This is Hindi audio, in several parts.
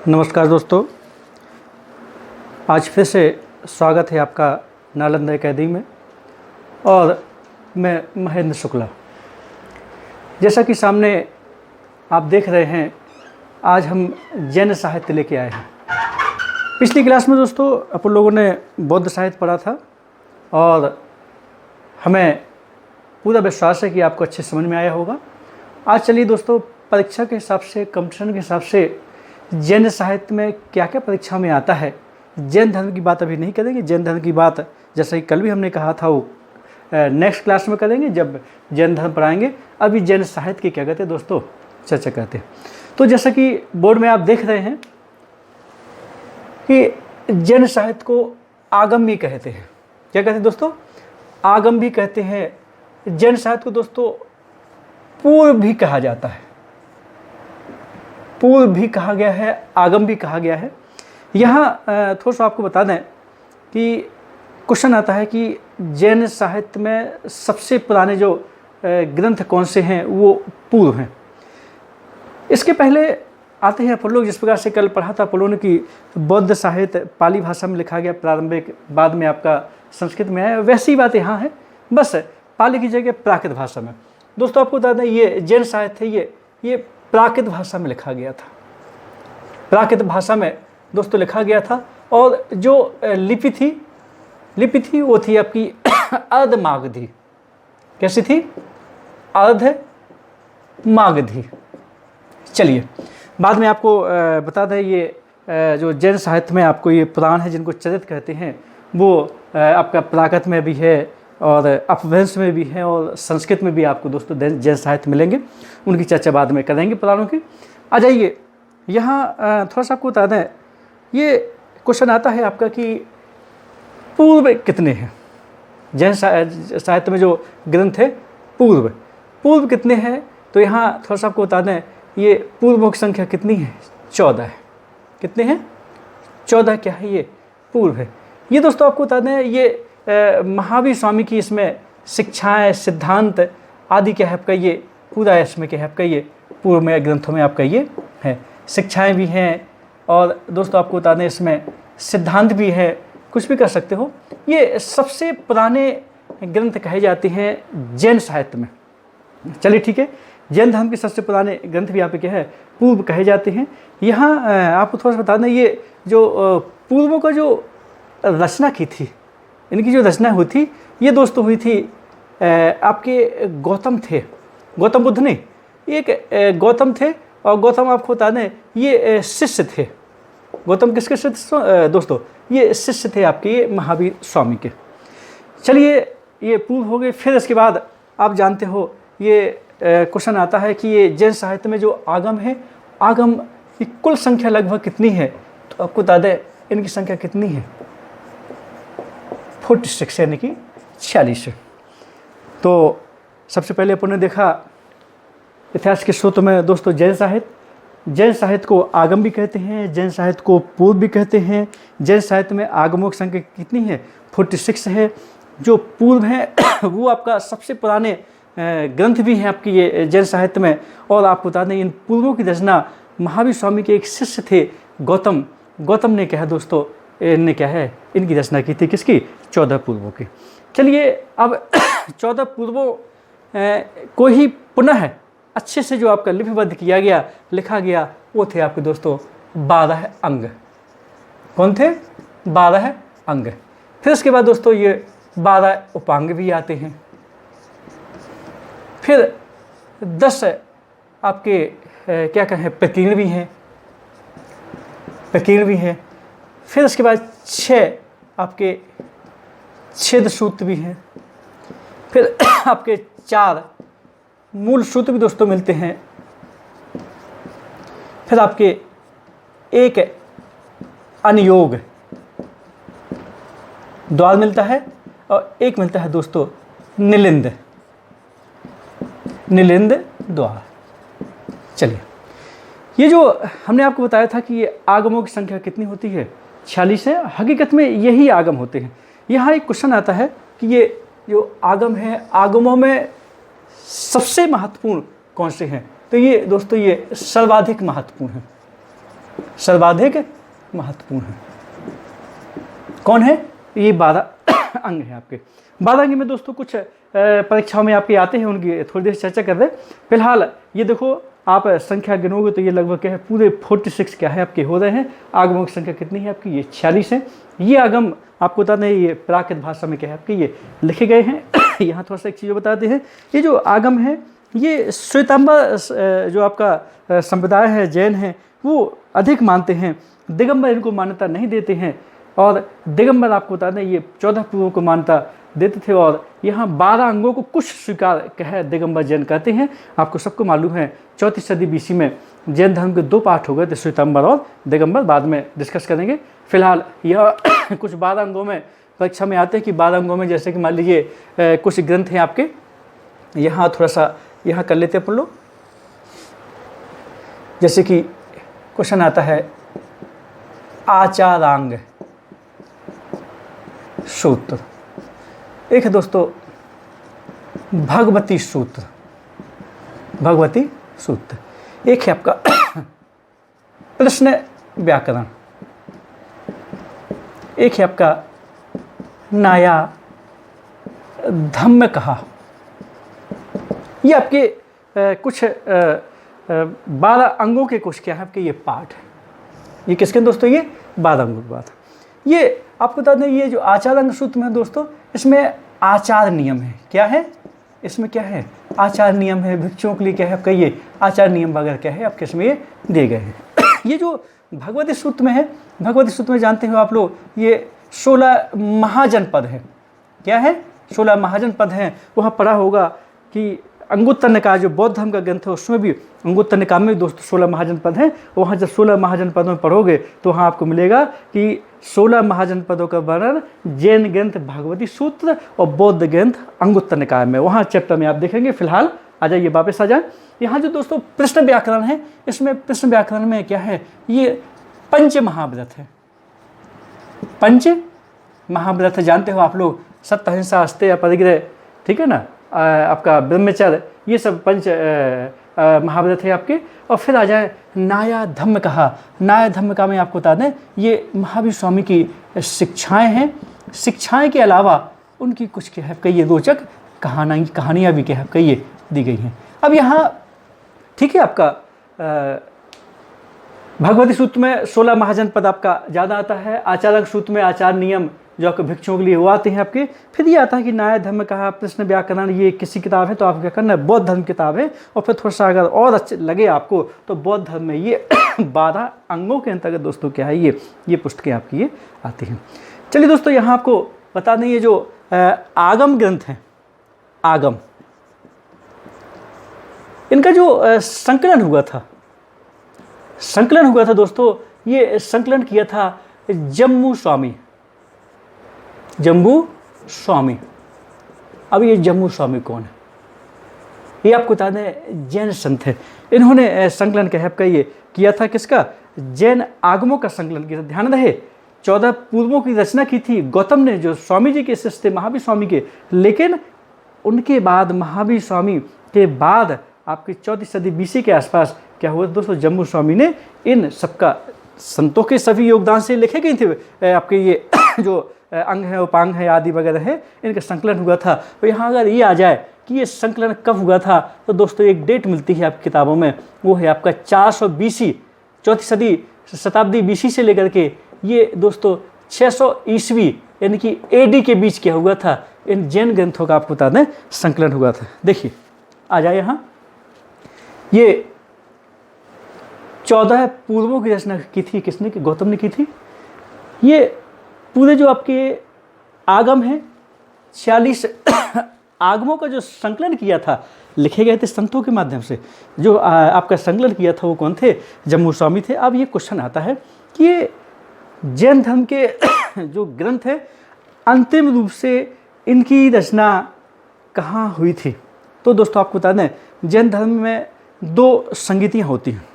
नमस्कार दोस्तों, आज फिर से स्वागत है आपका नालंदा अकेडमी में। और मैं महेंद्र शुक्ला। जैसा कि सामने आप देख रहे हैं, आज हम जैन साहित्य लेके आए हैं। पिछली क्लास में दोस्तों अपन लोगों ने बौद्ध साहित्य पढ़ा था और हमें पूरा विश्वास है कि आपको अच्छे समझ में आया होगा। आज चलिए दोस्तों, परीक्षा के हिसाब से, कंपटीशन के हिसाब से जैन साहित्य में क्या क्या परीक्षा में आता है। जैन धर्म की बात अभी नहीं करेंगे। जैन धर्म की बात जैसे कि कल भी हमने कहा था वो नेक्स्ट क्लास में करेंगे जब जैन धर्म पढ़ाएंगे। अभी जैन साहित्य की क्या कहते हैं दोस्तों, चर्चा करते हैं। तो जैसा कि बोर्ड में आप देख रहे हैं कि जैन साहित्य को आगम भी कहते हैं। क्या कहते हैं दोस्तों? आगम भी कहते हैं। जैन साहित्य को दोस्तों पूर्व भी कहा जाता है। पूर्व भी कहा गया है, आगम भी कहा गया है। यहाँ थोड़ा सा आपको बता दें कि क्वेश्चन आता है कि जैन साहित्य में सबसे पुराने जो ग्रंथ कौन से हैं वो पूर्व हैं। इसके पहले आते हैं अपन लोग, जिस प्रकार से कल पढ़ा था अपन लोगों ने कि बौद्ध साहित्य पाली भाषा में लिखा गया प्रारंभिक, बाद में आपका संस्कृत में आया। वैसी ही बात यहाँ है, बस पाली की जगह प्राकृत भाषा में। दोस्तों आपको बता दें, ये जैन साहित्य है, ये प्राकृत भाषा में लिखा गया था। प्राकृत भाषा में दोस्तों लिखा गया था। और जो लिपि थी वो थी आपकी अर्धमागधी। कैसी थी? अर्धमागधी। चलिए, बाद में आपको बता दें, ये जो जैन साहित्य में आपको ये पुराण है जिनको चरित कहते हैं, वो आपका प्राकृत में भी है और अपभ्रंश में भी है और संस्कृत में भी आपको दोस्तों जैन साहित्य मिलेंगे। उनकी चर्चा बाद में करेंगे पुराणों की। आ जाइए, यहाँ थोड़ा सा आपको बता दें, ये क्वेश्चन आता है आपका कि पूर्व कितने हैं। जैन साहित्य में जो ग्रंथ है पूर्व कितने हैं। तो यहाँ थोड़ा सा आपको बता दें, ये पूर्वों की संख्या कितनी है? 14 है। कितने हैं? 14 क्या है? ये पूर्व है। ये दोस्तों आपको बता दें, ये महावीर स्वामी की इसमें शिक्षाएं, सिद्धांत आदि क्या है आपका, ये पूरा इसमें क्या है आपका, ये पूर्व में ग्रंथों में आपका ये है। शिक्षाएं भी हैं और दोस्तों आपको बता दें इसमें सिद्धांत भी है, कुछ भी कर सकते हो। ये सबसे पुराने ग्रंथ कहे जाते हैं जैन साहित्य में। चलिए ठीक है, जैन धर्म के सबसे पुराने ग्रंथ भी यहाँ पे क्या है, पूर्व कहे जाते हैं। यहाँ आपको थोड़ा सा बता दें, ये जो पूर्वों का जो रचना की थी, इनकी जो रचना हुई थी, ये दोस्तों हुई थी आपके गौतम थे। गौतम बुद्ध नहीं, एक गौतम थे। और गौतम आपको बता दें, ये शिष्य थे। गौतम किसके शिष्य थे दोस्तों? ये शिष्य थे आपके, ये महावीर स्वामी के। चलिए, ये पूर्व हो गए। फिर इसके बाद आप जानते हो, ये क्वेश्चन आता है कि ये जैन साहित्य में जो आगम है, आगम की कुल संख्या लगभग कितनी है। तो आपको बता दें, इनकी संख्या कितनी है? 46, यानी कि 46। तो सबसे पहले अपन ने देखा इतिहास के स्रोत में दोस्तों जैन साहित्य को आगम भी कहते हैं, जैन साहित्य को पूर्व भी कहते हैं। जैन साहित्य में आगमों की संख्या कितनी है? 46 है। जो पूर्व है वो आपका सबसे पुराने ग्रंथ भी हैं आपकी ये जैन साहित्य में। और आपको बता दें, इन पूर्वों की रचना महावीर स्वामी के एक शिष्य थे गौतम ने क्या है दोस्तों, इनने क्या है, इनकी रचना की थी। किसकी? 14 पूर्वों की। चलिए, अब 14 पूर्वों को ही पुनः अच्छे से जो आपका लिपिबद्ध किया गया, लिखा गया, वो थे आपके दोस्तों 12 अंग। कौन थे? 12 अंग। फिर उसके बाद दोस्तों ये 12 उपांग भी आते हैं। फिर 10 आपके क्या कहें, प्रकीर्ण भी हैं। फिर उसके बाद 6 आपके छेद सूत्र भी हैं। फिर आपके 4 मूल सूत्र भी दोस्तों मिलते हैं। फिर आपके एक अनुयोग द्वार मिलता है और एक मिलता है दोस्तों निलिंद द्वार। चलिए, ये जो हमने आपको बताया था कि ये आगमों की संख्या कितनी होती है? 46 है। हकीकत में यही आगम होते हैं। यहाँ एक क्वेश्चन आता है कि ये जो आगम है, आगमों में सबसे महत्वपूर्ण कौन से हैं? तो ये दोस्तों ये सर्वाधिक महत्वपूर्ण है। सर्वाधिक महत्वपूर्ण है। कौन है? ये 12 अंग है आपके। 12 अंग में दोस्तों कुछ परीक्षाओं में आपके आते हैं, उनकी थोड़ी देर चर्चा कर रहे हैं। फिलहाल ये देखो, आप संख्या गिनोगे तो ये लगभग क्या है, पूरे 46 क्या है आपके हो रहे हैं। आगमों की संख्या कितनी है आपकी? ये 46 है। ये आगम आपको बता दें, ये प्राकृत भाषा में क्या है आपके ये लिखे गए हैं। यहाँ थोड़ा सा एक चीज़ बताते हैं, ये जो आगम है ये श्वेतांबर जो आपका संप्रदाय है, जैन है, वो अधिक मानते हैं। दिगंबर इनको मान्यता नहीं देते हैं, और दिगंबर आपको बता दें ये 14 पूर्वों को मान्यता देते थे। और यहाँ 12 अंगों को कुछ स्वीकार कह दिगंबर जैन कहते हैं। आपको सबको मालूम है 4वीं सदी बीसी में जैन धर्म के 2 पार्ट हो गए थे, श्वेतांबर और दिगंबर। बाद में डिस्कस करेंगे। फिलहाल यह कुछ 12 अंगों में परीक्षा में आते हैं कि 12 अंगों में जैसे कि मान लीजिए कुछ ग्रंथ हैं आपके। यहाँ थोड़ा सा यहाँ कर लेते हैं अपन लोग। जैसे कि क्वेश्चन आता है आचारांग सूत्र। एक है दोस्तों भगवती सूत्र, भगवती सूत्र। एक है आपका प्रश्न व्याकरण। एक है आपका नाया धम्म कहा। ये आपके कुछ 12 अंगों के कुछ क्या है आपके ये पार्ट है। ये किसके दोस्तों? ये 12 अंगों की बात है। ये आपको बता दें, ये जो आचार अंग सूत्र में है दोस्तों, इसमें आचार नियम है। क्या है इसमें? क्या है? आचार नियम है। भिक्षुओं के लिए क्या है आपका ये आचार नियम वगैरह क्या है आपके इसमें ये दिए गए हैं। ये जो भगवती सूत्र में है, भगवती सूत्र में जानते हो आप लोग, ये 16 महाजनपद है। क्या है? 16 महाजनपद हैं। वहाँ पढ़ा होगा कि अंगुत्तर निकाय जो बौद्ध धर्म का ग्रंथ है, उसमें भी अंगुत्तर निकाय में दोस्तों 16 महाजनपद हैं। वहाँ जब 16 महाजनपदों में पढ़ोगे तो वहाँ आपको मिलेगा कि 16 महाजनपदों का वर्णन जैन ग्रंथ भगवती सूत्र और बौद्ध ग्रंथ अंगुत्तर निकाय में, वहाँ चैप्टर में आप देखेंगे। फिलहाल आ जाइए, वापस आ जाए। यहाँ जो दोस्तों प्रश्न व्याकरण है, इसमें प्रश्न व्याकरण में क्या है, ये पंच महाव्रत है। पंच महाव्रत जानते हो आप लोग, सत्य अहिंसा अस्तेय परिग्रह, ठीक है ना, आपका ब्रह्मचर्य, ये सब पंच महाव्रत है आपके। और फिर आ जाए नाया धम्म कहा। नाया धम्म का मैं आपको बता दें, ये महावीर स्वामी की शिक्षाएं हैं। शिक्षाएं के अलावा उनकी कुछ क्या है कई रोचक कहानियाँ भी क्या है कई ये दी गई हैं। अब यहाँ ठीक है आपका भगवती सूत्र में 16 महाजनपद आपका ज़्यादा आता है। आचारक सूत्र में आचार नियम जो आपके भिक्षुओं के लिए वो आते हैं आपके। फिर ये आता है कि न्याय धर्म कहा, प्रश्न व्याकरण, ये किसी किताब है तो आप क्या करना है, बौद्ध धर्म किताब है। और फिर थोड़ा सा अगर और अच्छे लगे आपको तो बौद्ध धर्म में ये 12 अंगों के अंतर्गत दोस्तों क्या है ये पुस्तकें आपकी ये आती हैं। चलिए दोस्तों, यहाँ आपको बता दें ये जो आगम ग्रंथ हैं, आगम, इनका जो संकलन हुआ था दोस्तों, ये संकलन किया था जम्बू स्वामी। अब ये जम्बू स्वामी कौन है? ये आपको बता दें जैन संत है। इन्होंने संकलन क्या है आपका ये किया था, किसका? जैन आगमों का संकलन किया था। ध्यान रहे 14 पूर्वों की रचना की थी गौतम ने, जो स्वामी जी के शिष्य थे महावीर स्वामी के। लेकिन उनके बाद महावीर स्वामी के बाद आपकी 4वीं सदी बीसी के आसपास क्या हुआ दोस्तों, जम्बू स्वामी ने इन सबका संतों के सभी योगदान से लिखे गए थे आपके ये जो अंग है, उपांग है, आदि वगैरह है, इनका संकलन हुआ था। तो यहाँ अगर ये आ जाए कि ये संकलन कब हुआ था तो दोस्तों एक डेट मिलती है आपकी किताबों में, वो है आपका 400 बीसी, 4वीं शताब्दी बीसी से लेकर के ये दोस्तों 600 ईस्वी यानी कि एडी के बीच क्या हुआ था, इन जैन ग्रंथों का आपको बता दें संकलन हुआ था। देखिए आ जाए यहाँ, ये 14 पूर्वों की रचना की थी, किसने की? गौतम ने की थी। ये पूरे जो आपके आगम हैं 46 आगमों का जो संकलन किया था, लिखे गए थे संतों के माध्यम से। जो आपका संकलन किया था वो कौन थे? जम्बू स्वामी थे। अब ये क्वेश्चन आता है कि ये जैन धर्म के जो ग्रंथ है अंतिम रूप से इनकी रचना कहाँ हुई थी? तो दोस्तों आपको बता दें जैन धर्म में 2 संगीतियाँ होती हैं।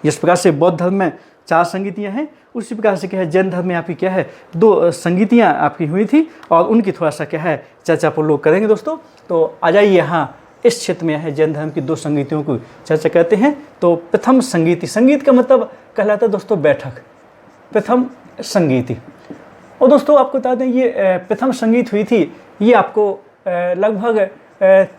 जिस प्रकार से बौद्ध धर्म में 4 संगीतियाँ हैं, उसी प्रकार से क्या है जैन धर्म में आपकी क्या है 2 संगीतियाँ आपकी हुई थी, और उनकी थोड़ा सा क्या है चर्चा पर लोग करेंगे दोस्तों। तो आ जाइए यहाँ इस क्षेत्र में आए हैं, जैन धर्म की 2 संगीतियों की चर्चा करते हैं। तो प्रथम संगीति, संगीत का मतलब कहलाता है दोस्तों बैठक, प्रथम संगीति। और दोस्तों आपको बता दें ये प्रथम संगीत हुई थी, ये आपको लगभग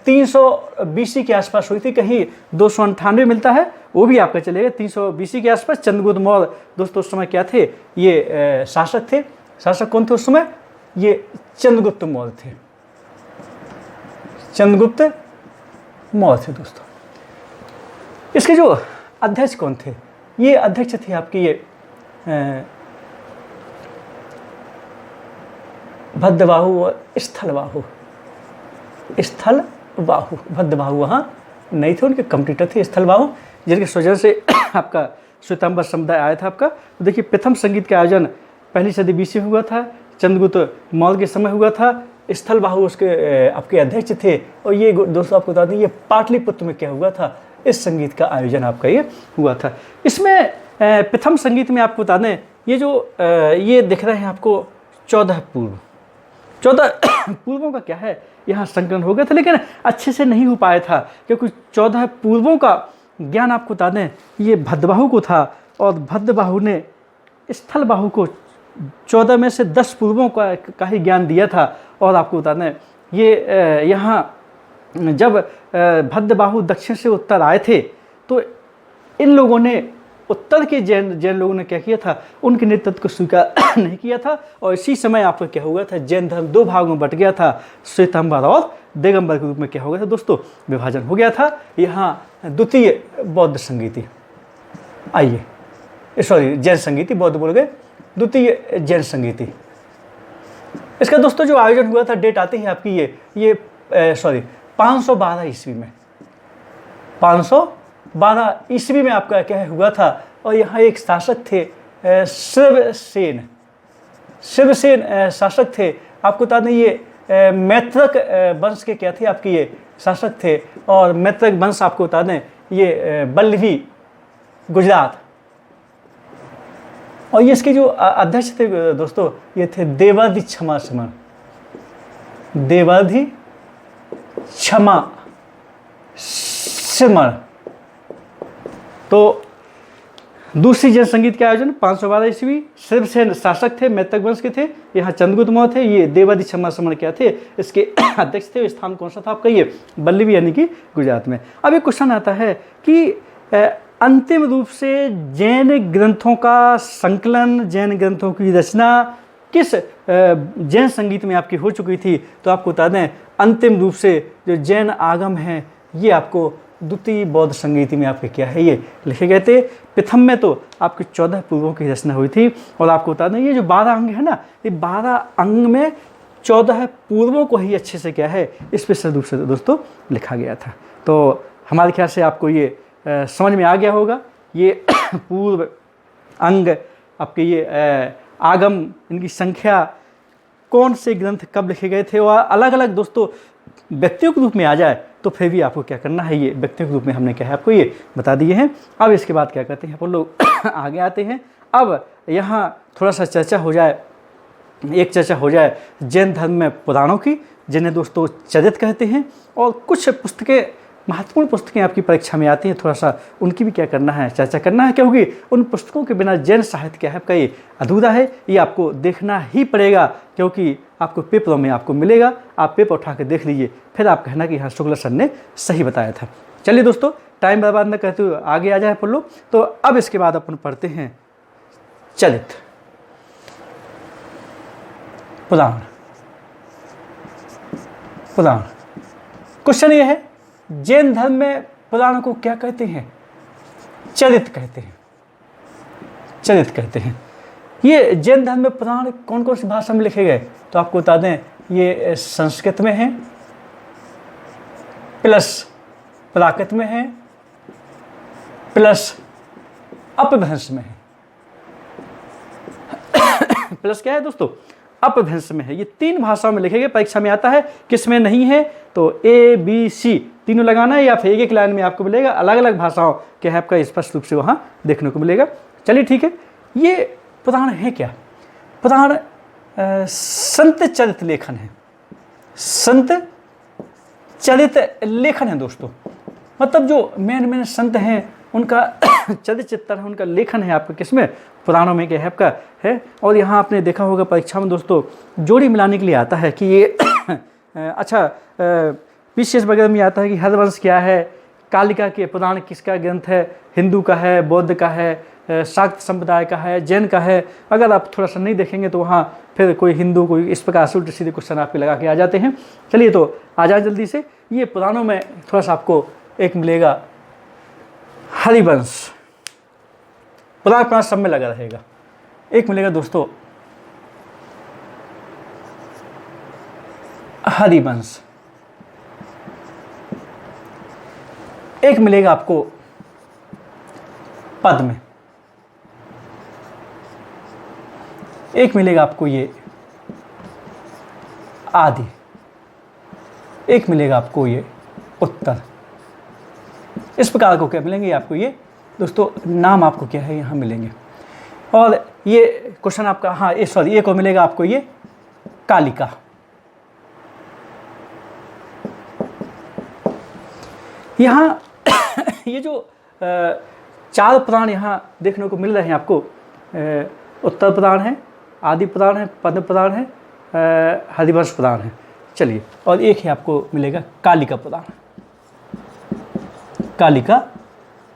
300 BC के आसपास हुई थी, कहीं 298 मिलता है, वो भी आपका चलेगा 300 BC के आसपास। चंद्रगुप्त मौर्य दोस्तों उस समय क्या थे, ये शासक थे। शासक कौन थे उस समय, ये चंद्रगुप्त मौर्य थे, चंद्रगुप्त मौर्य थे दोस्तों। इसके जो अध्यक्ष कौन थे, ये अध्यक्ष थे आपके ये भद्रबाहु और स्थलबाहु। स्थलबाहु, भद्रबाहु वहाँ नहीं थे, उनके कंप्यूटर थे स्थलबाहु, जिनके स्वजन से आपका श्वेतांबर समुदाय आया था आपका। तो देखिए प्रथम संगीत का आयोजन 1ली सदी BC हुआ था, चंद्रगुप्त मौर्य के समय हुआ था। स्थलबाहु उसके आपके अध्यक्ष थे। और ये दोस्तों आपको बता दें ये पाटलिपुत्र में क्या हुआ था, इस संगीत का आयोजन आपका ये हुआ था। इसमें प्रथम संगीत में आपको बता दें ये जो ये दिख रहे हैं आपको 14 पूर्व, 14 पूर्वों का क्या है यहाँ संकलन हो गया था, लेकिन अच्छे से नहीं हो पाया था, क्योंकि 14 पूर्वों का ज्ञान आपको बता दें ये भद्रबाहु को था, और भद्रबाहु ने स्थलबाहु को 14 में से 10 पूर्वों का ही ज्ञान दिया था। और आपको बता दें ये यहाँ जब भद्रबाहु दक्षिण से उत्तर आए थे, तो इन लोगों ने उत्तर के जैन लोगों ने क्या किया था, उनके नेतृत्व को स्वीकार नहीं किया था। और इसी समय आपको क्या हुआ था, जैन धर्म 2 भागों में बट गया था, श्वेतांबर और दिगंबर के रूप में क्या हो गया था दोस्तों, विभाजन हो गया था। यहाँ द्वितीय बौद्ध संगीति, आइए सॉरी जैन संगीति, बौद्ध बोल गए, द्वितीय जैन संगीति। इसका दोस्तों जो आयोजन हुआ था, डेट आती है आपकी ये 512 ईस्वी में, 512 ईस्वी में आपका क्या हुआ था। और यहाँ एक शासक थे शिवसेन शासक थे। आपको बता दें ये मैत्रक वंश के क्या थे आपके ये शासक थे। और मैत्रक वंश आपको बता दें ये बल्लभी गुजरात। और ये इसके जो अध्यक्ष थे दोस्तों ये थे देवाधिक क्षमा समण, देवाधिक क्षमा सिमर। तो दूसरी जैन संगीत के आयोजन 512 ईस्वी, शिवसेन शासक थे, मैत्रक वंश के थे। यहाँ चंद्रगुप्त मौर्य थे, ये देवाधिक क्षमा समण क्या थे, इसके अध्यक्ष थे। स्थान कौन सा था आपका, ये बल्लभी यानी कि गुजरात में। अब एक क्वेश्चन आता है कि अंतिम रूप से जैन ग्रंथों का संकलन, जैन ग्रंथों की रचना किस जैन संगीत में आपकी हो चुकी थी। तो आपको बता दें अंतिम रूप से जो जैन आगम हैं ये आपको द्वितीय बौद्ध संगीति में आपके क्या है ये लिखे गए थे। प्रथम में तो आपके 14 पूर्वों की रचना हुई थी। और आपको बता दें ये जो 12 अंग है ना, ये 12 अंग में 14 पूर्वों को ही अच्छे से क्या है स्पेशल रूप से दोस्तों लिखा गया था। तो हमारे ख्याल से आपको ये समझ में आ गया होगा ये पूर्व अंग आपके ये आगम, इनकी संख्या, कौन से ग्रंथ कब लिखे गए थे। और अलग अलग दोस्तों व्यक्तियों के रूप में आ जाए तो फिर भी आपको क्या करना है, ये व्यक्तियों के रूप में हमने क्या है आपको ये बता दिए हैं। अब इसके बाद क्या करते हैं अपन लोग आगे आते हैं। अब यहाँ थोड़ा सा चर्चा हो जाए, एक चर्चा हो जाए जैन धर्म में पुराणों की, जिन्हें दोस्तों चरित्र कहते हैं। और कुछ पुस्तकें, महत्वपूर्ण पुस्तकें आपकी परीक्षा में आती हैं, थोड़ा सा उनकी भी क्या करना है, चर्चा करना है, क्योंकि उन पुस्तकों के बिना जैन साहित्य क्या है आपका ये अधूरा है। ये आपको देखना ही पड़ेगा, क्योंकि आपको पेपरों में आपको मिलेगा। आप पेपर उठा के देख लीजिए, फिर आप कहना कि हाँ शुक्ला सर ने सही बताया था। चलिए दोस्तों टाइम बर्बाद न करते हुए आगे आ जाए अपन लोग। तो अब इसके बाद अपन पढ़ते हैं चरित्र पुराण। पुराण क्वेश्चन ये है जैन धर्म में पुराण को क्या कहते हैं, चरित्र कहते हैं, चरित्र कहते हैं। ये जैन धर्म में पुराण कौन कौन सी भाषा में लिखे गए, तो आपको बता दें ये संस्कृत में है, प्लस प्राकृत में है, प्लस अपभ्रंश में है। प्लस क्या है दोस्तों, अपभ्रंश में है। ये 3 भाषाओं में लिखे गए, परीक्षा में आता है। किस में नहीं है तो ABC तीनों लगाना है, या फिर एक लाइन में आपको मिलेगा। अलग अलग भाषाओं के है आपका स्पष्ट रूप से वहाँ देखने को मिलेगा। चलिए ठीक है, ये पुराण है क्या, पुराण संत चरित्र लेखन है, संत चरित लेखन है दोस्तों। मतलब जो मेन संत हैं उनका चरित चित्रण है, उनका लेखन है आपका किसमें, पुराणों में क्या है आपका है। और यहाँ आपने देखा होगा परीक्षा में दोस्तों जोड़ी मिलाने के लिए आता है कि ये अच्छा विशेष वगैरह में आता है कि हरवंश क्या है, कालिका के पुराण किसका ग्रंथ है, हिंदू का है, बौद्ध का है, शाक्त संप्रदाय का है, जैन का है। अगर आप थोड़ा सा नहीं देखेंगे तो वहाँ फिर कोई हिंदू कोई इस प्रकार से उल्टे सीधे क्वेश्चन आपके लगा के आ जाते हैं। चलिए तो आ जाए जल्दी से। ये पुराणों में थोड़ा सा आपको एक मिलेगा हरिवंश, पुराण सब में लगा रहेगा। एक मिलेगा दोस्तों हरिवंश, एक मिलेगा आपको पद्म, एक मिलेगा आपको ये आदि, एक मिलेगा आपको ये उत्तर। इस प्रकार को क्या मिलेंगे आपको ये दोस्तों नाम आपको क्या है यहाँ मिलेंगे। और ये क्वेश्चन आपका हाँ ये को मिलेगा आपको ये कालिका। यहाँ ये जो चार पुराण यहाँ देखने को मिल रहे हैं आपको, उत्तर पुराण है, आदि पुराण है, पद्म पुराण है, हरिवंश पुराण है। चलिए और एक है आपको मिलेगा कालिका पुराण, कालिका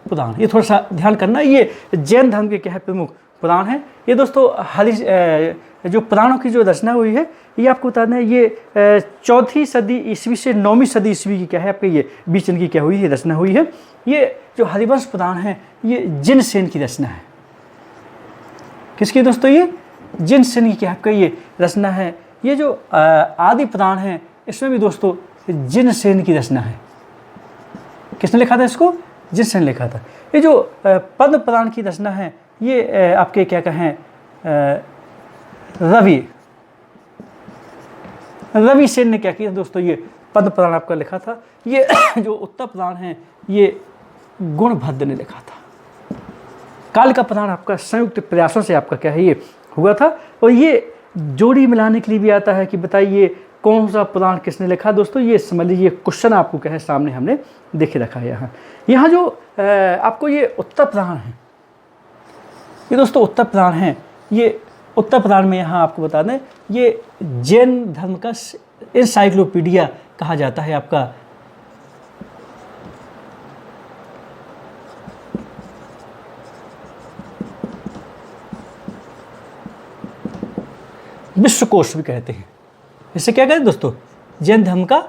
पुराण। ये थोड़ा सा ध्यान करना, ये जैन धर्म के क्या है प्रमुख पुराण है। ये दोस्तों जो पुराणों की जो रचना हुई है ये आपको बताना है, ये 4वीं सदी ईस्वी से 9वीं सदी ईस्वी की क्या है आपके ये बीच इनकी क्या हुई है रचना हुई है। ये जो हरिवंश पुराण है ये जिनसेन की रचना है। किसकी दोस्तों, ये जिनसेन की क्या आपका ये रचना है। ये जो आदि पुराण है इसमें भी दोस्तों जिनसेन की रचना है। किसने लिखा था इसको, जिनसेन लिखा था। ये जो पद्म पुराण की रचना है ये आपके क्या कहें रवि सेन ने क्या किया दोस्तों, ये पद्म पुराण आपका लिखा था। ये जो उत्तर पुराण है ये गुणभद्र ने लिखा था। कालिका पुराण आपका संयुक्त प्रयासों से आपका क्या है ये हुआ था। और ये जोड़ी मिलाने के लिए भी आता है कि बताइए कौन सा पुराण किसने लिखा। दोस्तों ये समझ लीजिए क्वेश्चन आपको क्या है सामने हमने देखे रखा है। यहाँ जो आपको ये उत्तर पुराण है, ये दोस्तों उत्तर पुराण है। ये उत्तर पुराण में यहाँ आपको बता दें ये जैन धर्म का एनसाइक्लोपीडिया कहा जाता है आपका। विश्वकोश भी कहते हैं इसे। क्या कहते हैं दोस्तों, जैन धर्म का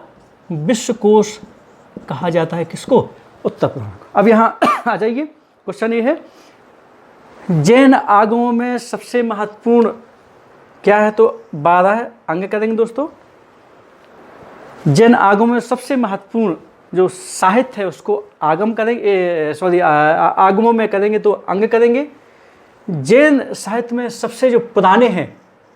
विश्वकोश कहा जाता है किसको, उत्तर पुराण को। अब यहाँ आ जाइए, क्वेश्चन ये है जैन आगमों में सबसे महत्वपूर्ण क्या है, तो 12 अंग करेंगे दोस्तों। जैन आगमों में सबसे महत्वपूर्ण जो साहित्य है उसको आगम करेंगे, आगमों में करेंगे तो अंग करेंगे। जैन साहित्य में सबसे जो पुराने हैं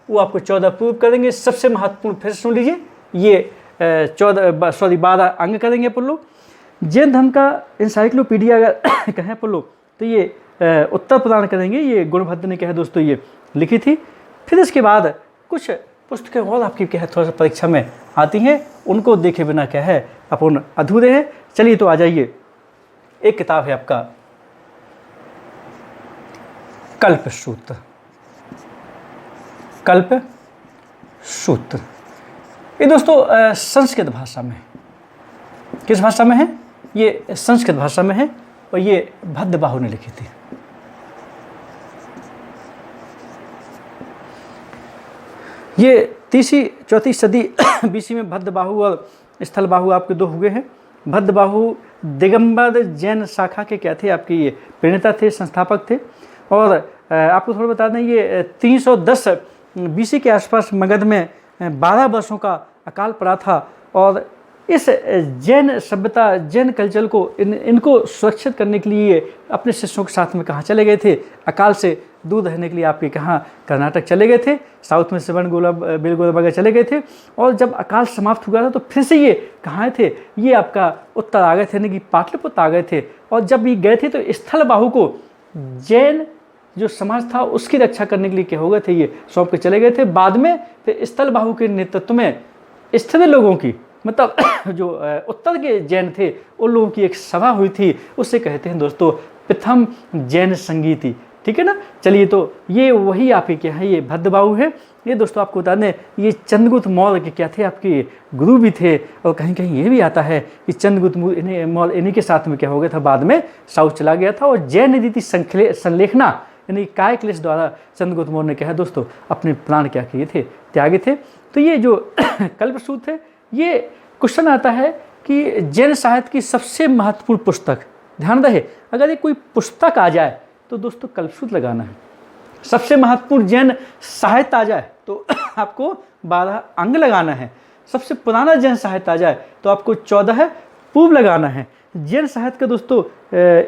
वो आपको 14 पूर्व करेंगे। सबसे महत्वपूर्ण फिर सुन लीजिए ये 12 अंग करेंगे अपन लोग। जैन धर्म का इंसाइक्लोपीडिया अगर कहें अपन लोग तो ये उत्तर पुराण करेंगे। ये गुणभद्र ने क्या है दोस्तों ये लिखी थी। फिर इसके बाद कुछ पुस्तकें और आपकी क्या है थोड़ा सा परीक्षा में आती हैं, उनको देखे बिना क्या है अपन अधूरे हैं। चलिए तो आ जाइए, एक किताब है आपका कल्प सूत्र। कल्प सूत्र ये दोस्तों संस्कृत भाषा में, किस भाषा में है, ये संस्कृत भाषा में है और ये भद्रबाहु ने लिखी थी। ये 3री-4वीं सदी बीसी में भद्रबाहु और स्थलबाहु आपके दो हुए हैं। भद्रबाहु दिगंबर जैन शाखा के क्या थे आपके ये प्रणेता थे, संस्थापक थे। और आपको थोड़ा बता दें ये 310 बीसी के आसपास मगध में 12 वर्षों का अकाल पड़ा था। और इस जैन सभ्यता, जैन कल्चर को इनको सुरक्षित करने के लिए अपने शिष्यों के साथ में कहाँ चले गए थे, अकाल से दूर रहने के लिए आपके कहाँ कर्नाटक चले गए थे, साउथ में श्रवणबेलगोला वगैरह चले गए थे। और जब अकाल समाप्त हुआ था तो फिर से ये कहाँ थे, ये आपका उत्तर आ गए थे, यानी कि पाटलिपुत्र आ गए थे। और जब ये गए थे तो स्थलबाहु को जैन जो समाज था उसकी रक्षा करने के लिए क्या हो गए थे, ये सौंप के चले गए थे। बाद में फिर स्थलबाहु के नेतृत्व में स्थिर लोगों की मतलब जो उत्तर के जैन थे उन लोगों की एक सभा हुई थी, उससे कहते हैं दोस्तों प्रथम जैन संगीति। ठीक है ना। चलिए, तो ये वही आपके क्या है, ये भद्रबाहु है। ये दोस्तों आपको बता दें, ये चंद्रगुप्त मौर्य के क्या थे, आपके गुरु भी थे। और कहीं कहीं ये भी आता है कि चंद्रगुप्त मौर्य इन्हीं के साथ में क्या हो गया था, बाद में साउथ चला गया था। और जैन नीति संलेखना यानी काय क्लेश द्वारा चंद्रगुप्त मौर्य ने क्या है दोस्तों अपने प्राण क्या किए थे, त्यागे थे। तो ये जो कल्पसूत्र है, ये क्वेश्चन आता है कि जैन साहित्य की सबसे महत्वपूर्ण पुस्तक, ध्यान रहे अगर ये कोई पुस्तक आ जाए तो दोस्तों कल्पसूत्र लगाना है। सबसे महत्वपूर्ण जैन साहित्य आ जाए तो आपको 12 अंग लगाना है। सबसे पुराना जैन साहित्य आ जाए तो आपको 14 पूर्व लगाना है। जैन साहित्य का दोस्तों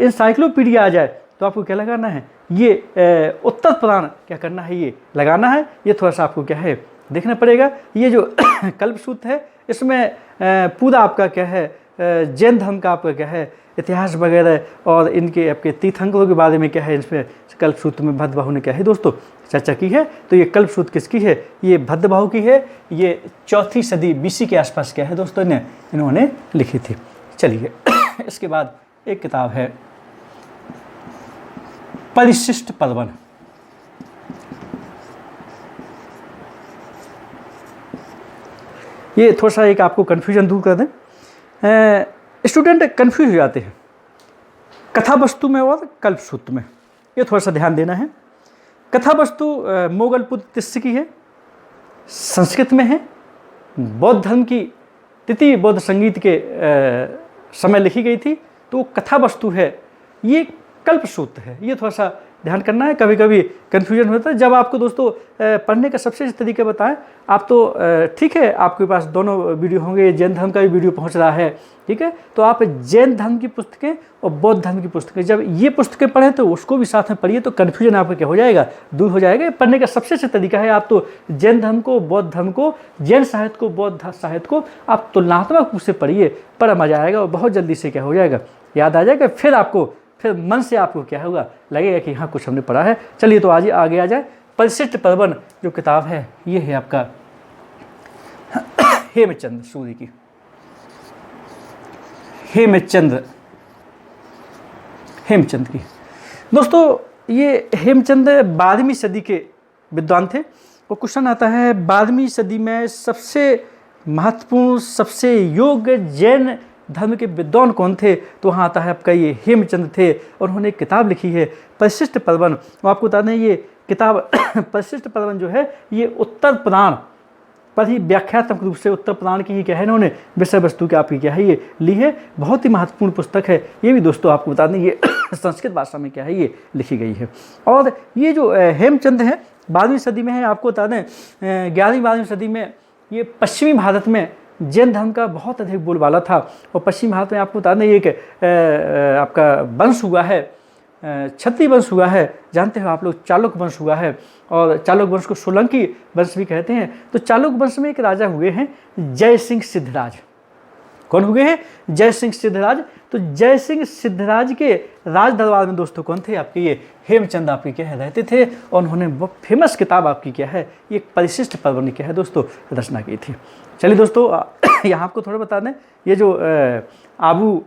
इंसाइक्लोपीडिया आ जाए तो आपको क्या लगाना है, ये उत्तर पुराण क्या करना है, ये लगाना है। ये थोड़ा सा आपको क्या है देखना पड़ेगा। ये जो कल्पसूत्र है इसमें पूरा आपका क्या है जैन धर्म का आपका क्या है इतिहास वगैरह और इनके आपके तीर्थंकरों के बारे में क्या है, इसमें कल्पसूत्र में भद्रबाहु ने क्या है दोस्तों चर्चा की है। तो ये कल्पसूत्र किसकी है, ये भद्रबाहु की है। ये 4वीं सदी BC के आसपास क्या है दोस्तों इन्होंने लिखी थी। चलिए इसके बाद एक किताब है परिशिष्ट पर्वन। ये थोड़ा सा एक आपको कन्फ्यूजन दूर कर दें, स्टूडेंट कन्फ्यूज हो जाते हैं कथा वस्तु में और कल्पसूत्र में, ये थोड़ा सा ध्यान देना है। कथा वस्तु मोगल पुत्र तिस्स की है, संस्कृत में है, बौद्ध धर्म की तृतीय बौद्ध संगीत के समय लिखी गई थी। तो कथा वस्तु है, ये कल्पसूत्र है। ये थोड़ा सा ध्यान करना है, कभी कभी कन्फ्यूजन होता है। जब आपको दोस्तों पढ़ने का सबसे अच्छा तरीका बताएं, आप तो ठीक है आपके पास दोनों वीडियो होंगे, जैन धर्म का भी वीडियो पहुंच रहा है, ठीक है। तो आप जैन धर्म की पुस्तकें और बौद्ध धर्म की पुस्तकें, जब ये पुस्तकें पढ़ें तो उसको भी साथ में पढ़िए, तो कन्फ्यूजन आपका क्या हो जाएगा, दूर हो जाएगा। पढ़ने का सबसे अच्छा तरीका है, आप तो जैन धर्म को, बौद्ध धर्म को, जैन साहित्य को, बौद्ध साहित्य को आप तुलनात्मक रूप से पढ़िए, बड़ा मजा आएगा और बहुत जल्दी से क्या हो जाएगा, याद आ जाएगा। फिर मन से आपको क्या होगा, लगेगा कि हाँ कुछ हमने पढ़ा है। चलिए तो आज आगे आ जाए। परिशिष्ट पर्वन जो किताब है, ये है आपका हेमचंद्र सूर्य की, हेमचंद की। दोस्तों ये हेमचंद 12वीं सदी के विद्वान थे। वो क्वेश्चन आता है 12वीं सदी में सबसे महत्वपूर्ण, सबसे योग्य जैन धर्म के विद्वान कौन थे, तो वहाँ आता है आपका ये हेमचंद थे। और उन्होंने एक किताब लिखी है परिशिष्ट पर्वन। और आपको बता दें ये किताब परिशिष्ट पर्वन जो है ये उत्तर पुराण पर ही व्याख्यात्मक रूप से उत्तर पुराण की ही क्या है इन्होंने विषय वस्तु की आपकी क्या है ये ली है। बहुत ही महत्वपूर्ण पुस्तक है ये भी दोस्तों, आपको बता दें ये संस्कृत भाषा में क्या है ये लिखी गई है। और ये जो हेमचंद है 12वीं सदी में है। आपको बता दें 11वीं-12वीं सदी में ये पश्चिमी भारत में जैन धर्म का बहुत अधिक बोलबाला था। और पश्चिम भारत में आपको बता दें एक आपका वंश हुआ है, क्षत्रिय वंश हुआ है, जानते हो आप लोग, चालुक्य वंश हुआ है। और चालुक्य वंश को सोलंकी वंश भी कहते हैं। तो चालुक्य वंश में एक राजा हुए हैं जय सिंह सिद्धराज। कौन हुए हैं, जय सिंह सिद्धराज। तो जय सिंह सिद्धराज के राज दरबार में दोस्तों कौन थे, आपके ये हेमचंद आपके क्या है रहते थे। और उन्होंने बहुत फेमस किताब आपकी क्या है ये परिशिष्ट पर्वन क्या है दोस्तों रचना की थी। चलिए दोस्तों यहाँ आपको थोड़ा बता दें, ये जो आबू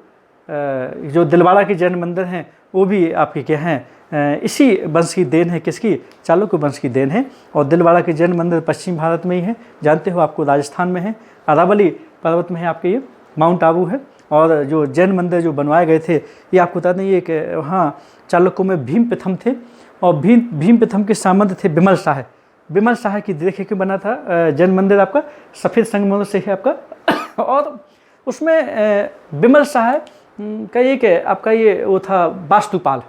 जो दिलवाड़ा के जैन मंदिर हैं वो भी आपके क्या हैं इसी वंश की देन है। किसकी, चालुक्य वंश की देन है। और दिलवाड़ा के जैन मंदिर पश्चिम भारत में ही है, जानते हो आपको, राजस्थान में है, अरावली पर्वत में है आपके ये माउंट आबू है। और जो जैन मंदिर जो बनवाए गए थे ये आपको बता दें ये वहाँ चालुक्यों में भीम प्रथम थे। और भीम प्रथम के सामंत थे विमल शाह। विमल शाह की देख के बना था जैन मंदिर आपका, सफ़ेद संगमरमर से है आपका। और उसमें विमल शाह का एक आपका ये वो था वास्तुपाल,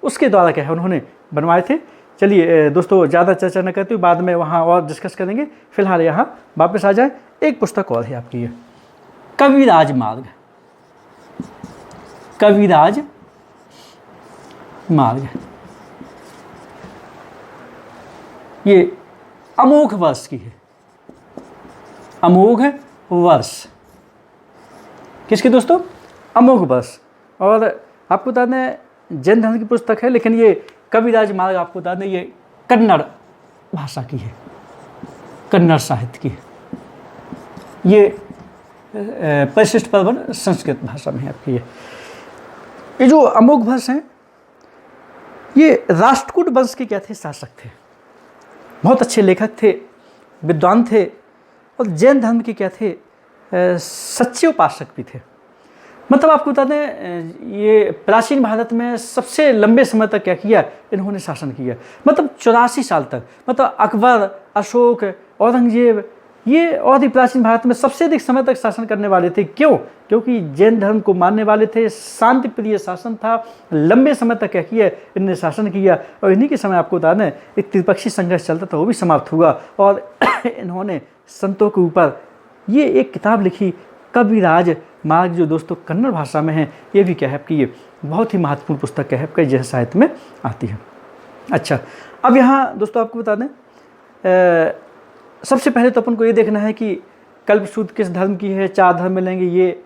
उसके द्वारा क्या है उन्होंने बनवाए थे। चलिए दोस्तों ज़्यादा चर्चा न करते हुए बाद में वहाँ और डिस्कस करेंगे, फिलहाल यहाँ वापस आ जाए। एक पुस्तक और है आपकी ये कविराज मार्ग। कविराज मार्ग ये अमोघ वर्ष की है। अमोघ वर्ष किसकी दोस्तों, अमोघ वर्ष। और आपको बता दें जैन धर्म की पुस्तक है, लेकिन ये कविराज मार्ग आपको बता दें ये कन्नड़ भाषा की है, कन्नड़ साहित्य की है। ये परिशिष्ट प्रबंध संस्कृत भाषा में है आपकी। ये जो अमोघ वंश हैं ये राष्ट्रकूट वंश के क्या थे, शासक थे, बहुत अच्छे लेखक थे, विद्वान थे और जैन धर्म के क्या थे, सच्चे उपासक भी थे। मतलब आपको बता दें ये प्राचीन भारत में सबसे लंबे समय तक क्या किया इन्होंने, शासन किया। मतलब 84 साल तक। मतलब अकबर, अशोक, औरंगजेब ये और ही प्राचीन भारत में सबसे अधिक समय तक शासन करने वाले थे। क्यों? क्योंकि जैन धर्म को मानने वाले थे, शांति प्रिय शासन था, लंबे समय तक क्या किया इन्होंने शासन किया। और इन्हीं के समय आपको बता दें एक त्रिपक्षीय संघर्ष चलता था, वो भी समाप्त हुआ। और इन्होंने संतों के ऊपर ये एक किताब लिखी, कविराज मार्ग, जो दोस्तों कन्नड़ भाषा में है। ये भी क्या है आपकी ये बहुत ही महत्वपूर्ण पुस्तक क्या है आपका जैन साहित्य में आती है। अच्छा, अब यहाँ दोस्तों आपको बता दें सबसे पहले तो अपन को ये देखना है कि कल्पसूत्र किस धर्म की है, 4 धर्म मिलेंगे। ये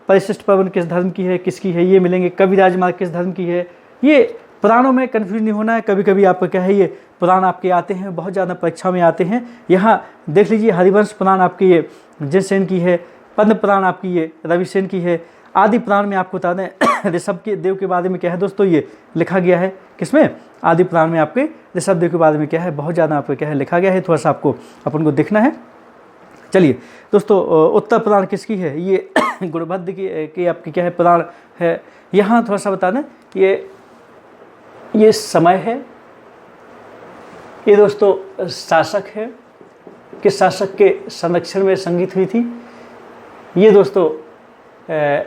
परिशिष्ट प्रबंध किस धर्म की है, किसकी है, ये मिलेंगे। कविराज मार्ग किस धर्म की है। ये पुराणों में कन्फ्यूज नहीं होना है। कभी कभी आपको क्या है ये पुराण आपके आते हैं, बहुत ज़्यादा परीक्षा में आते हैं। यहाँ देख लीजिए हरिवंश पुराण आपकी ये जयसेन की है, पद्म पुराण आपकी ये रविसेन की है। आदि पुराण में आपको बता दें ऋषभ के देव के बारे में क्या है दोस्तों ये लिखा गया है। किसमें? आदि पुराण में आपके ऋषभ देव के बारे में क्या है बहुत ज़्यादा आपको क्या है लिखा गया है। थोड़ा सा आपको अपन को देखना है। चलिए दोस्तों, उत्तर पुराण किसकी है? ये गुणभद्र की आपकी क्या है पुराण है। यहाँ थोड़ा सा बता दें ये समय है, ये दोस्तों शासक है, किस शासक के संरक्षण में संगीत हुई थी। ये दोस्तों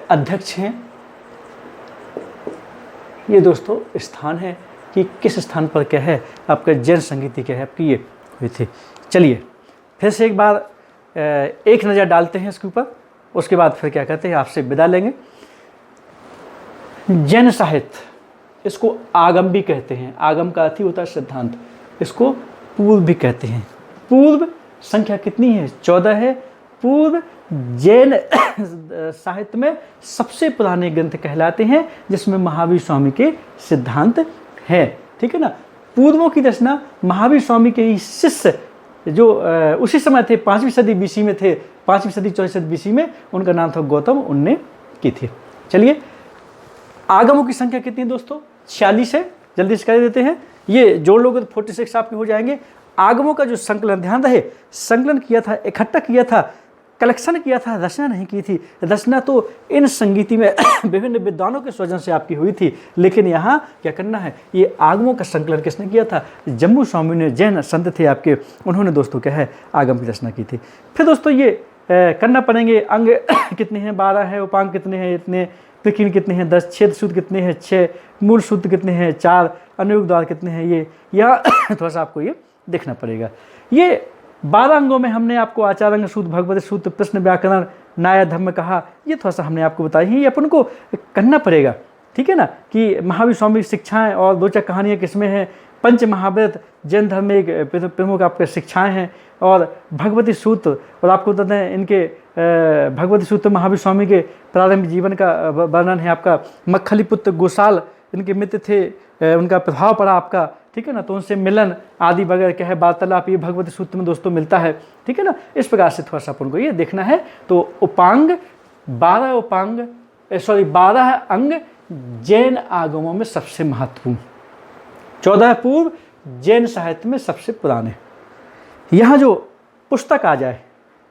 अध्यक्ष हैं। ये दोस्तों स्थान है कि किस स्थान पर क्या है आपका जैन संगीत क्या है आपकी ये हुई थी। चलिए फिर से एक बार एक नज़र डालते हैं इसके ऊपर, उसके बाद फिर क्या कहते हैं आपसे विदा लेंगे। जैन साहित्य, इसको आगम भी कहते हैं। आगम का अर्थ ही होता है सिद्धांत। इसको पूर्व भी कहते हैं। पूर्व संख्या कितनी है? 14 है। पूर्व जैन साहित्य में सबसे पुराने ग्रंथ कहलाते हैं, जिसमें महावीर स्वामी के सिद्धांत है। ठीक है ना। पूर्वों की रचना महावीर स्वामी के ही शिष्य जो उसी समय थे, 5वीं सदी बीसी में थे, 5वीं सदी 4वीं सदी बीसी में, उनका नाम था गौतम, उनने की थी। चलिए आगमों की संख्या कितनी है दोस्तों? 46 है। जल्दी से कर देते हैं, ये जोड़ लोगे तो 46 आपके हो जाएंगे। आगमों का जो संकलन, ध्यान रहे, संकलन किया था, इकट्ठा किया था, कलेक्शन किया था, रचना नहीं की थी। रचना तो इन संगीति में विभिन्न विद्वानों के स्वजन से आपकी हुई थी, लेकिन यहाँ क्या करना है, ये आगमों का संकलन किसने किया था? जम्मू स्वामी ने, जैन संत थे आपके, उन्होंने दोस्तों क्या है आगम की रचना की थी। फिर दोस्तों ये करना पड़ेंगे, अंग कितने हैं? 12 है। उपांग कितने हैं? इतने। प्रकीर्ण कितने हैं? 10। छेद सूत्र कितने हैं? 6। मूल सूत्र कितने हैं? 4। अनुयुक्त द्वार कितने हैं? ये यहाँ थोड़ा सा आपको ये देखना पड़ेगा। ये 12 अंगों में हमने आपको आचार्य सूत्र, भगवती सूत्र, प्रश्न, व्याकरण, न्याय, धर्म कहा, ये थोड़ा सा हमने आपको बताई है। ये अपन को करना पड़ेगा, ठीक है ना, कि महावीर स्वामी की शिक्षाएं और 2-4 कहानियाँ किसमें हैं। पंच महाव्रत जैन धर्म में एक प्रमुख आपके शिक्षाएं हैं, और भगवती सूत्र, और आपको बताते हैं इनके भगवती सूत्र महावीर स्वामी के प्रारंभिक जीवन का वर्णन है आपका। मक्खली पुत्र गोसाल इनके मित्र थे, उनका प्रभाव पड़ा आपका, ठीक है ना, तो उनसे मिलन आदि वगैरह क्या है वार्तालाप, ये भगवती सूत्र में दोस्तों मिलता है, ठीक है ना। इस प्रकार से थोड़ा सा अपन को ये देखना है। तो उपांग 12 अंग जैन आगमों में सबसे महत्वपूर्ण, 14 पूर्व जैन साहित्य में सबसे पुराने। यहाँ जो पुस्तक आ जाए,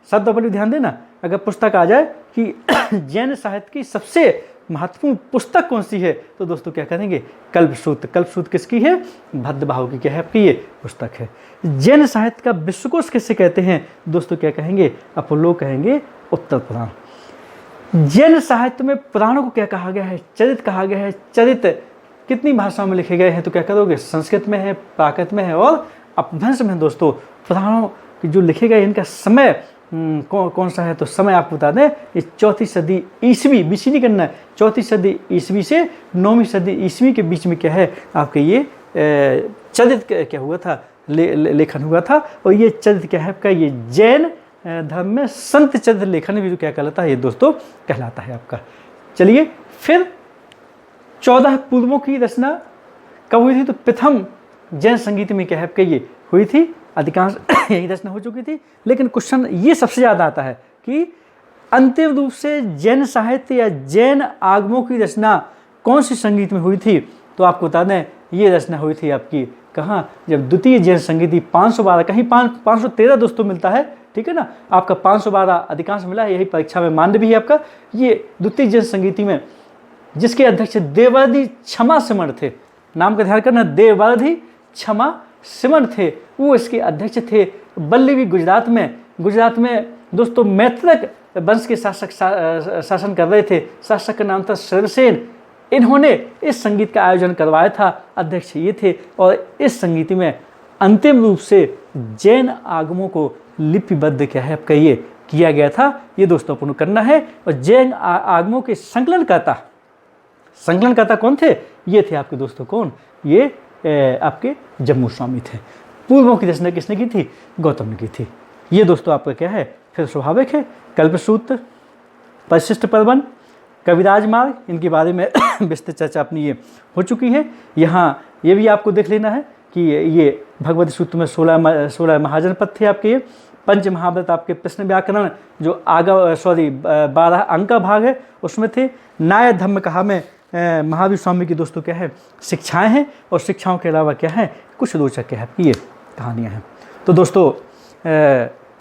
शब्द पर भी ध्यान देना, अगर पुस्तक आ जाए कि जैन साहित्य की सबसे महत्वपूर्ण पुस्तक कौन सी है, तो दोस्तों क्या करेंगे? कल्पसूत्र। कल्पसूत्र किसकी है? भद्रबाहु की क्या है आपकी ये पुस्तक है। जैन साहित्य का विश्वकोश किससे कहते हैं दोस्तों? क्या कहेंगे? अपन लोग कहेंगे उत्तर पुराण। जैन साहित्य में पुराणों को क्या कहा गया है? चरित कहा गया है। चरित कितनी भाषाओं में लिखे गए हैं? तो क्या करोगे? संस्कृत में है, प्राकृत में है और अपभ्रंश में है। दोस्तों पुराणों जो लिखे गए इनका समय कौन सा है? तो समय आपको बता दें, ये 4वीं सदी ईस्वी, बीसी नहीं करना है, 4वीं सदी ईस्वी से 9वीं सदी ईस्वी के बीच में क्या है आपके ये चरित क्या हुआ था, लेखन हुआ था। और ये चरित क्या है आपका? ये जैन धर्म में संत चरित लेखन भी जो क्या कहलाता है, ये दोस्तों कहलाता है आपका। चलिए फिर 14 पूर्वों की रचना कब हुई थी? तो प्रथम जैन संगीत में क्या है आपका ये हुई थी। अधिकांश यही रचना हो चुकी थी, लेकिन क्वेश्चन ये सबसे ज़्यादा आता है कि अंतिम रूप से जैन साहित्य या जैन आगमों की रचना कौन सी संगीत में हुई थी? तो आपको बता दें ये रचना हुई थी आपकी कहाँ, जब द्वितीय जैन संगीति 512, कहीं 513 दोस्तों मिलता है, ठीक है ना, आपका 512 अधिकांश मिला है, यही परीक्षा में मान्य भी है आपका। ये द्वितीय जैन संगीति में जिसके अध्यक्ष देववादी क्षमा सिमन थे, नाम का ध्यान करना, देववादी क्षमा सिमन थे, वो इसके अध्यक्ष थे। बल्लवी गुजरात में दोस्तों मैत्रक वंश के शासक शासन कर रहे थे, शासक का नाम था शरसेन। इन्होंने इस संगीत का आयोजन करवाया था, अध्यक्ष ये थे। और इस संगीत में अंतिम रूप से जैन आगमों को लिपिबद्ध क्या है आपका ये किया गया था, ये दोस्तों अपन करना है। और जैन आगमों के संकलनकर्ता कौन थे? ये थे आपके दोस्तों कौन, ये आपके जम्मू स्वामी थे। पूर्वों की रचना किसने की थी? गौतम ने की थी। ये दोस्तों आपका क्या है, फिर स्वाभाविक है कल्पसूत्र, परिशिष्ट प्रबंध, कविराज मार्ग, इनके बारे में विस्तृत चर्चा अपनी ये हो चुकी है। यहाँ ये भी आपको देख लेना है कि ये भगवती सूत्र में 16 महाजनपद थे आपके। ये पंच महाव्रत आपके प्रश्न व्याकरण जो 12 अंक का भाग है उसमें थे। न्याय धर्म कहा में महावीर स्वामी की दोस्तों क्या है शिक्षाएं हैं, और शिक्षाओं के अलावा क्या है कुछ रोचक क्या है ये कहानियाँ हैं। तो दोस्तों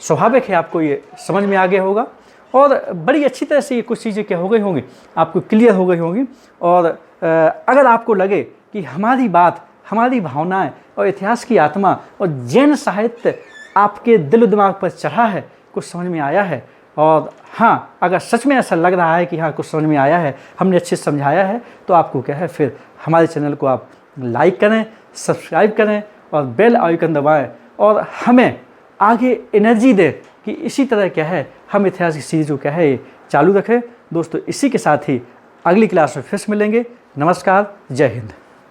स्वाभाविक है आपको ये समझ में आ गया होगा, और बड़ी अच्छी तरह से ये कुछ चीज़ें क्या हो गई होंगी आपको क्लियर हो गई होंगी। और अगर आपको लगे कि हमारी बात, हमारी भावनाएं और इतिहास की आत्मा और जैन साहित्य आपके दिल दिमाग पर चढ़ा है, कुछ समझ में आया है, और हाँ अगर सच में ऐसा लग रहा है कि हाँ कुछ समझ में आया है, हमने अच्छे से समझाया है, तो आपको क्या है फिर हमारे चैनल को आप लाइक करें, सब्सक्राइब करें और बेल आइकन दबाएं, और हमें आगे एनर्जी दें कि इसी तरह क्या है हम इतिहास की सीरीज को क्या है चालू रखें। दोस्तों इसी के साथ ही अगली क्लास में फिर से मिलेंगे। नमस्कार, जय हिंद।